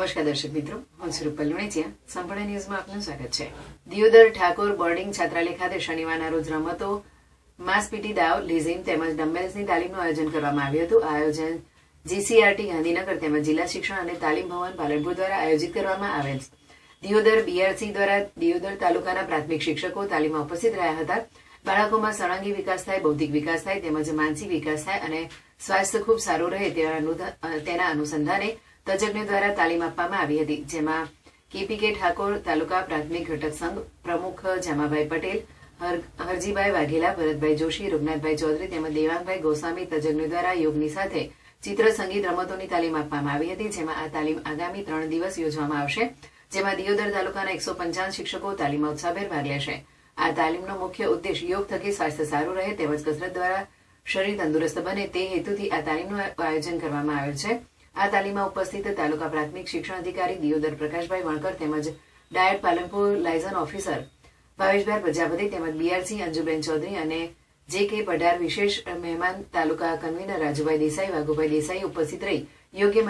નમસ્કાર દર્શક મિત્રો, હું છું રૂપલ લુણીચિયા. સંપૂર્ણ ન્યૂઝમાં આપનું સ્વાગત છે. દિયોદર ઠાકોર બોર્ડિંગ છાત્રાલય ખાતે શનિવારના રોજ રમતો, માસ પીટી દાવ, લીઝિમ તેમજ ડમ્બેલ્સની તાલીમનું આયોજન કરવામાં આવ્યું હતું. આ આયોજન જીસીઆરટી ગાંધીનગર તેમજ જિલ્લા શિક્ષણ અને તાલીમ ભવન પાલનપુર દ્વારા આયોજિત કરવામાં આવેલ. દિયોદર બીઆરસી દ્વારા દિયોદર તાલુકાના પ્રાથમિક શિક્ષકો તાલીમમાં ઉપસ્થિત રહ્યા હતા. બાળકોમાં સળંગી વિકાસ થાય, બૌદ્ધિક વિકાસ થાય તેમજ માનસિક વિકાસ થાય અને સ્વાસ્થ્ય ખૂબ સારું રહે તેના અનુસંધાને તજજ્ઞો દ્વારા તાલીમ આપવામાં આવી હતી, જેમાં કેપીકે ઠાકોર તાલુકા પ્રાથમિક ઘટક સંઘ પ્રમુખ જામાભાઈ પટેલ, હરજીભાઈ વાઘેલા, ભરતભાઈ જોશી, રૂપનાથભાઈ ચૌધરી તેમજ દેવાંગભાઈ ગોસ્વામી તજજ્ઞો દ્વારા યોગની સાથે ચિત્ર સંગીત રમતોની તાલીમ આપવામાં આવી હતી. જેમાં આ તાલીમ આગામી 3 દિવસ યોજવામાં આવશે, જેમાં દિયોદર તાલુકાના 155 શિક્ષકો તાલીમમાં ઉત્સાહભેર ભાગ લેશે. આ તાલીમનો મુખ્ય ઉદ્દેશ યોગ થકી સ્વાસ્થ્ય સારું રહે તેમજ કસરત દ્વારા શરીર તંદુરસ્ત બને તે હેતુથી આ તાલીમનું આયોજન કરવામાં આવેલ છે. આ તાલીમમાં ઉપસ્થિત તાલુકા પ્રાથમિક શિક્ષણ અધિકારી દિયોદર પ્રકાશભાઈ વણકર તેમજ ડાયટ પાલનપુર લાયઝન ઓફિસર ભાવેશભાઈ પ્રજાપતિ તેમજ બીઆરસી અંજુબેન ચૌધરી અને જે કે પઢાર વિશેષ મહેમાન તાલુકા કન્વીનર રાજુભાઈ દેસાઈ, વાઘુભાઈ દેસાઈ ઉપસ્થિત રહી યોગ્ય